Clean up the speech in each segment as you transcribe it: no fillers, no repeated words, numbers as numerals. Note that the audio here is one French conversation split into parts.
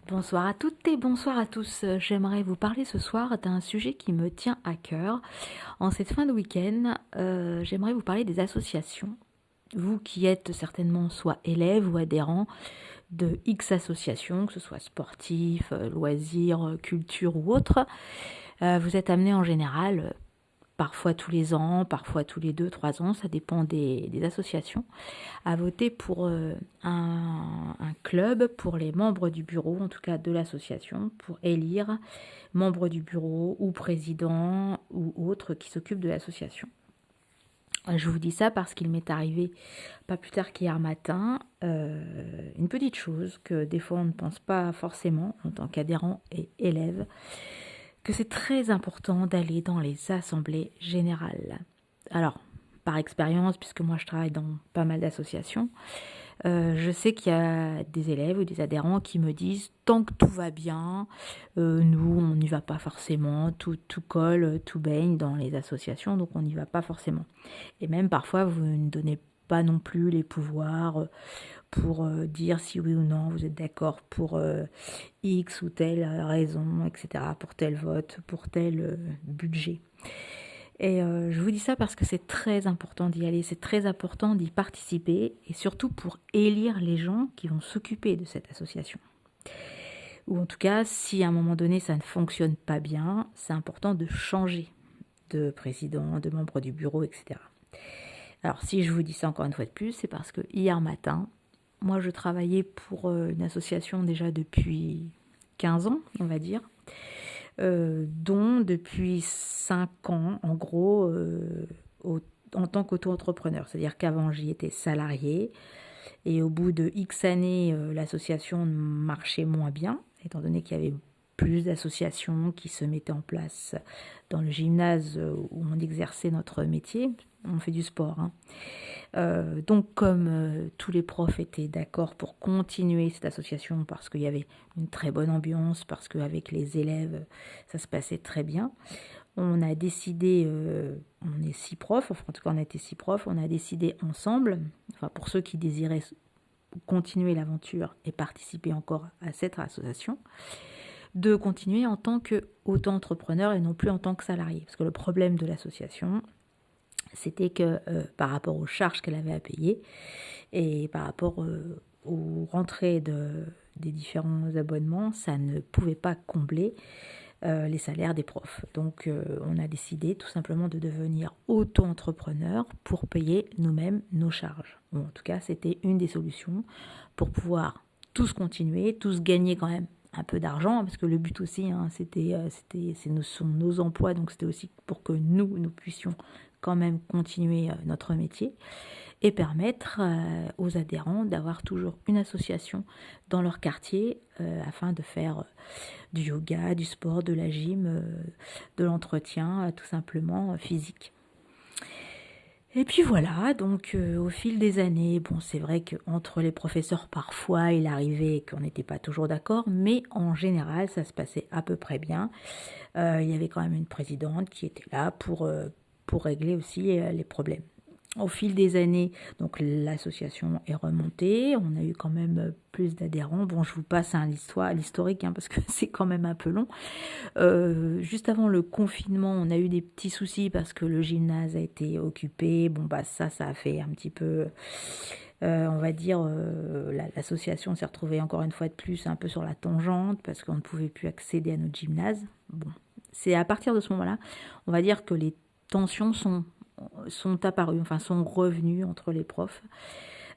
Bonsoir à toutes et bonsoir à tous. J'aimerais vous parler ce soir d'un sujet qui me tient à cœur. En cette fin de week-end, j'aimerais vous parler des associations. Vous qui êtes certainement soit élève ou adhérent de X associations, que ce soit sportif, loisirs, culture ou autre, vous êtes amené en général, parfois tous les ans, parfois tous les 2, 3 ans, ça dépend des associations, à voter pour un club, pour les membres du bureau, en tout cas de l'association, pour élire membre du bureau ou président ou autre qui s'occupe de l'association. Je vous dis ça parce qu'il m'est arrivé, pas plus tard qu'hier matin, une petite chose que des fois on ne pense pas forcément en tant qu'adhérent et élève, que c'est très important d'aller dans les assemblées générales. Alors, par expérience, puisque moi je travaille dans pas mal d'associations, je sais qu'il y a des élèves ou des adhérents qui me disent tant que tout va bien, nous on n'y va pas forcément, tout colle, tout baigne dans les associations, donc on n'y va pas forcément. Et même parfois vous ne donnez pas non plus les pouvoirs pour dire si oui ou non vous êtes d'accord pour X ou telle raison, etc., pour tel vote, pour tel budget. Et je vous dis ça parce que c'est très important d'y aller, c'est très important d'y participer, et surtout pour élire les gens qui vont s'occuper de cette association. Ou en tout cas, si à un moment donné ça ne fonctionne pas bien, c'est important de changer de président, de membre du bureau, etc. Alors si je vous dis ça encore une fois de plus, c'est parce que hier matin, moi je travaillais pour une association déjà depuis 15 ans, on va dire, dont depuis 5 ans, en gros, en tant qu'auto-entrepreneur. C'est-à-dire qu'avant, j'y étais salarié, et au bout de X années, l'association marchait moins bien, étant donné qu'il y avait plus d'associations qui se mettaient en place dans le gymnase où on exerçait notre métier. On fait du sport, hein. Donc comme tous les profs étaient d'accord pour continuer cette association parce qu'il y avait une très bonne ambiance, parce qu'avec les élèves ça se passait très bien, on a décidé, on est 6 profs, enfin en tout cas on a été 6 profs, on a décidé ensemble, enfin pour ceux qui désiraient continuer l'aventure et participer encore à cette association, de continuer en tant qu'auto-entrepreneur et non plus en tant que salarié. Parce que le problème de l'association, c'était que par rapport aux charges qu'elle avait à payer et par rapport aux rentrées des différents abonnements, ça ne pouvait pas combler les salaires des profs. Donc on a décidé tout simplement de devenir auto-entrepreneur pour payer nous-mêmes nos charges. Bon, en tout cas, c'était une des solutions pour pouvoir tous continuer, tous gagner quand même un peu d'argent, parce que le but aussi, hein, sont nos emplois, donc c'était aussi pour que nous puissions quand même continuer notre métier et permettre aux adhérents d'avoir toujours une association dans leur quartier afin de faire du yoga, du sport, de la gym, de l'entretien tout simplement physique. Et puis voilà, donc au fil des années, bon c'est vrai qu'entre les professeurs parfois il arrivait qu'on n'était pas toujours d'accord, mais en général ça se passait à peu près bien. Il y avait quand même une présidente qui était là pour régler aussi les problèmes. Au fil des années, donc l'association est remontée, on a eu quand même plus d'adhérents. Bon, je vous passe l'historique, hein, parce que c'est quand même un peu long. Juste avant le confinement, on a eu des petits soucis parce que le gymnase a été occupé. Bon, bah ça a fait un petit peu, on va dire, l'association s'est retrouvée encore une fois de plus un peu sur la tangente parce qu'on ne pouvait plus accéder à notre gymnase. Bon, c'est à partir de ce moment-là, on va dire que les tensions sont apparues, enfin sont revenues entre les profs,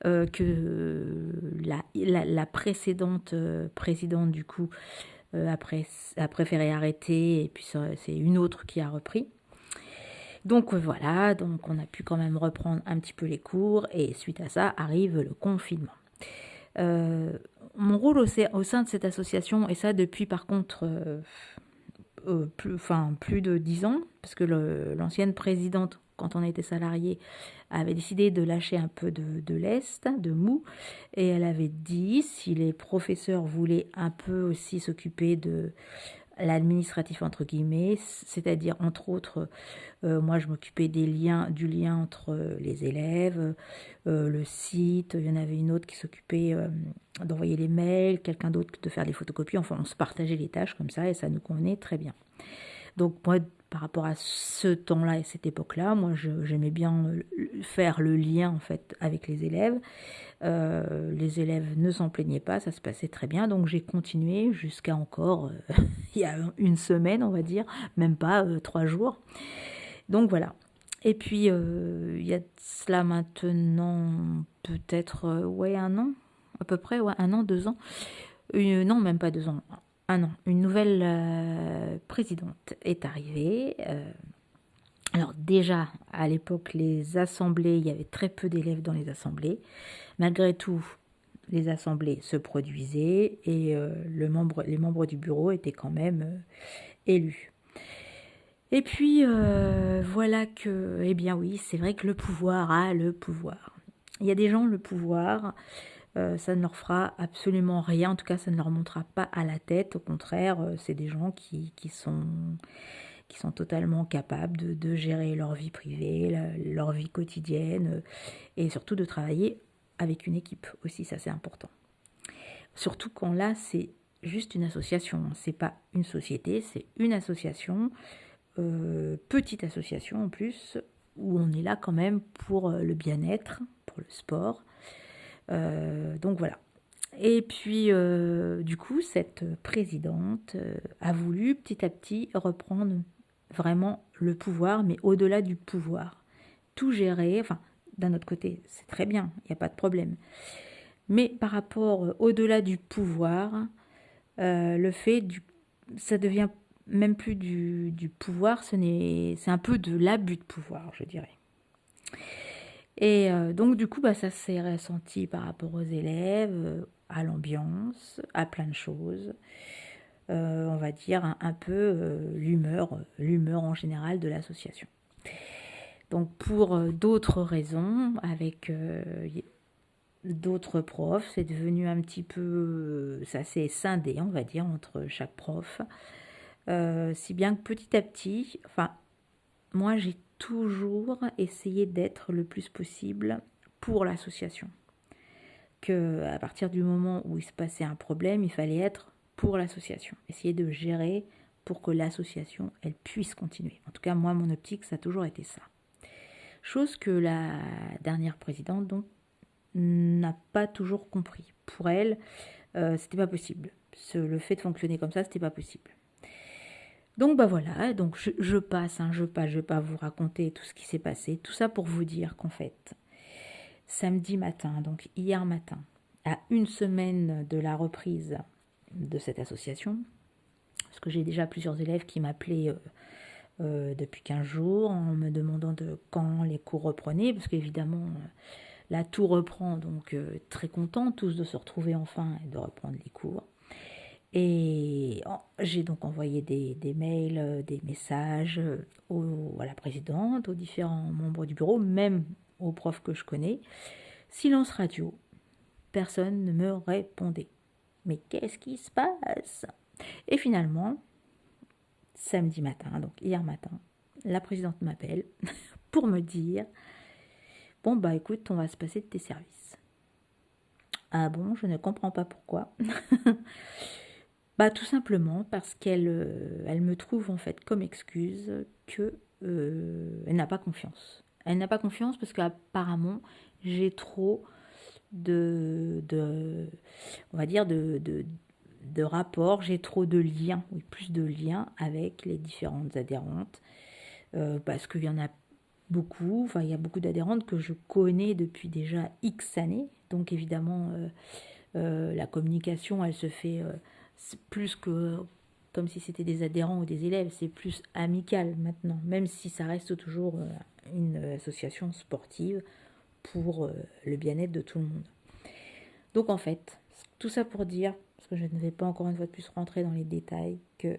que la précédente présidente du coup a préféré arrêter, et puis c'est une autre qui a repris. Donc voilà, donc on a pu quand même reprendre un petit peu les cours, et suite à ça arrive le confinement. Euh, Mon rôle au sein de cette association, et ça depuis par contre plus de 10 ans, parce que l'ancienne présidente, quand on était salarié, avait décidé de lâcher un peu de lest, de mou, et elle avait dit si les professeurs voulaient un peu aussi s'occuper l'administratif entre guillemets, c'est-à-dire entre autres, moi je m'occupais du lien entre les élèves, le site, il y en avait une autre qui s'occupait d'envoyer les mails, quelqu'un d'autre de faire les photocopies, enfin on se partageait les tâches comme ça et ça nous convenait très bien. Donc moi, par rapport à ce temps-là et cette époque-là, moi j'aimais bien faire le lien en fait avec les élèves. Les élèves ne s'en plaignaient pas, ça se passait très bien, donc j'ai continué jusqu'à encore il y a une semaine, on va dire, même pas 3 jours. Donc voilà. Et puis il y a cela maintenant peut-être ouais un an, à peu près, ouais, un an, 2 ans. Non, même pas 2 ans. Un an. Une nouvelle présidente est arrivée. Alors déjà, à l'époque, les assemblées, il y avait très peu d'élèves dans les assemblées. Malgré tout, les assemblées se produisaient et les membres du bureau étaient quand même élus. Et puis, voilà que, eh bien oui, c'est vrai que le pouvoir a le pouvoir. Il y a des gens, le pouvoir, ça ne leur fera absolument rien, en tout cas ça ne leur montera pas à la tête, au contraire, c'est des gens qui sont totalement capables de gérer leur vie privée, leur vie quotidienne, et surtout de travailler avec une équipe aussi, ça c'est important. Surtout quand là c'est juste une association, c'est pas une société, c'est une association, petite association en plus, où on est là quand même pour le bien-être, pour le sport. Donc voilà. Et puis, du coup, cette présidente a voulu petit à petit reprendre vraiment le pouvoir, mais au-delà du pouvoir. Tout gérer, enfin, d'un autre côté, c'est très bien, il n'y a pas de problème. Mais par rapport au-delà du pouvoir, le fait ça devient même plus du pouvoir, c'est un peu de l'abus de pouvoir, je dirais. Et donc du coup, bah, ça s'est ressenti par rapport aux élèves, à l'ambiance, à plein de choses. On va dire un peu l'humeur en général de l'association. Donc pour d'autres raisons, avec d'autres profs, c'est devenu un petit peu, ça s'est scindé, on va dire, entre chaque prof. Si bien que petit à petit, enfin, moi j'ai toujours essayé d'être le plus possible pour l'association. Que à partir du moment où il se passait un problème, il fallait être pour l'association. Essayer de gérer pour que l'association, elle puisse continuer. En tout cas, moi, mon optique, ça a toujours été ça. Chose que la dernière présidente, donc, n'a pas toujours compris. Pour elle, c'était pas possible. Le fait de fonctionner comme ça, c'était pas possible. Donc bah voilà, donc je passe, je vais pas vous raconter tout ce qui s'est passé, tout ça pour vous dire qu'en fait, samedi matin, donc hier matin, à une semaine de la reprise de cette association, parce que j'ai déjà plusieurs élèves qui m'appelaient depuis 15 jours en me demandant de quand les cours reprenaient, parce qu'évidemment, là tout reprend, donc très content tous de se retrouver enfin et de reprendre les cours. Et j'ai donc envoyé des mails, des messages à la présidente, aux différents membres du bureau, même aux profs que je connais. Silence radio, personne ne me répondait. Mais qu'est-ce qui se passe? Et finalement, samedi matin, donc hier matin, la présidente m'appelle pour me dire « Bon bah écoute, on va se passer de tes services. » Ah bon, je ne comprends pas pourquoi. Bah tout simplement parce qu'elle me trouve en fait comme excuse que elle n'a pas confiance. Elle n'a pas confiance parce qu'apparemment j'ai trop on va dire de rapports, j'ai trop de liens, oui, plus de liens avec les différentes adhérentes parce qu'il y en a beaucoup, enfin il y a beaucoup d'adhérentes que je connais depuis déjà X années, donc évidemment la communication elle se fait plus que comme si c'était des adhérents ou des élèves, c'est plus amical maintenant, même si ça reste toujours une association sportive pour le bien-être de tout le monde. Donc en fait, tout ça pour dire, parce que je ne vais pas encore une fois de plus rentrer dans les détails, que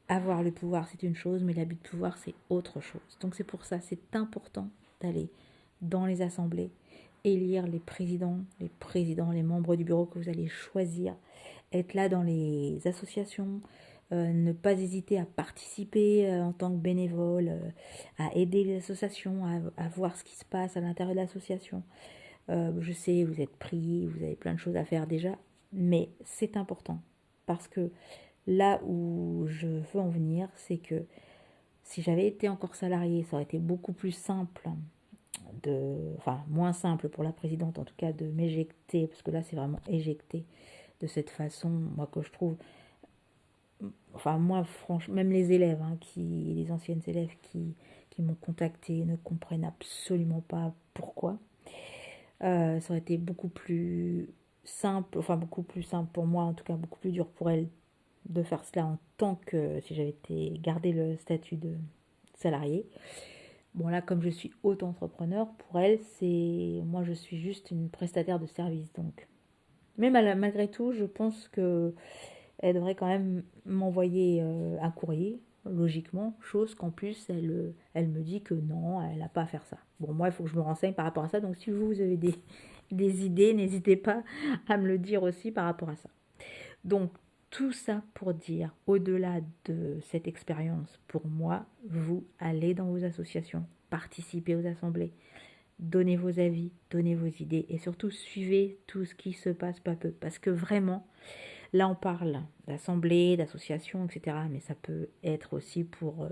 avoir le pouvoir c'est une chose, mais l'abus de pouvoir c'est autre chose. Donc c'est pour ça, c'est important d'aller dans les assemblées, élire les présidents, les membres du bureau que vous allez choisir, être là dans les associations, ne pas hésiter à participer en tant que bénévole, à aider les associations, à voir ce qui se passe à l'intérieur de l'association. Je sais, vous êtes pris, vous avez plein de choses à faire déjà, mais c'est important parce que là où je veux en venir, c'est que si j'avais été encore salariée, ça aurait été beaucoup plus simple, enfin moins simple pour la présidente en tout cas de m'éjecter, parce que là c'est vraiment éjecter de cette façon, moi que je trouve, enfin moi franchement, même les élèves, les anciennes élèves qui m'ont contacté ne comprennent absolument pas pourquoi. Ça aurait été beaucoup plus simple, enfin beaucoup plus simple pour moi, en tout cas beaucoup plus dur pour elle de faire cela en tant que si j'avais été gardé le statut de salarié. Bon là, comme je suis auto-entrepreneur, pour elle, moi je suis juste une prestataire de service. Donc, mais malgré tout, je pense que elle devrait quand même m'envoyer un courrier, logiquement, chose qu'en plus elle me dit que non, elle n'a pas à faire ça. Bon, moi il faut que je me renseigne par rapport à ça. Donc si vous avez des idées, n'hésitez pas à me le dire aussi par rapport à ça. Donc tout ça pour dire, au-delà de cette expérience, pour moi, vous allez dans vos associations, participez aux assemblées, donnez vos avis, donnez vos idées et surtout suivez tout ce qui se passe peu à peu. Parce que vraiment, là on parle d'assemblées, d'associations, etc. Mais ça peut être aussi pour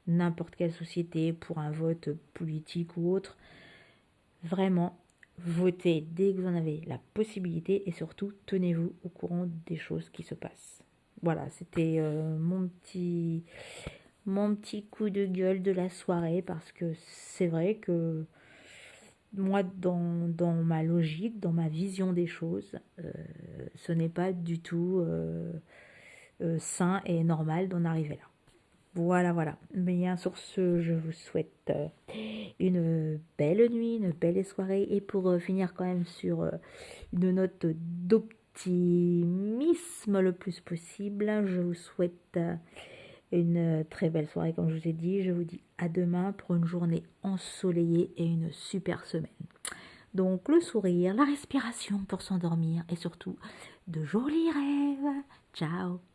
n'importe quelle société, pour un vote politique ou autre. Vraiment, votez dès que vous en avez la possibilité et surtout tenez-vous au courant des choses qui se passent. Voilà, c'était mon petit coup de gueule de la soirée parce que c'est vrai que moi, dans ma logique, dans ma vision des choses, ce n'est pas du tout sain et normal d'en arriver là. Voilà, voilà. Bien sur ce, je vous souhaite une belle nuit, une belle soirée. Et pour finir quand même sur une note d'optimisme le plus possible, je vous souhaite une très belle soirée comme je vous ai dit. Je vous dis à demain pour une journée ensoleillée et une super semaine. Donc le sourire, la respiration pour s'endormir et surtout de jolis rêves. Ciao.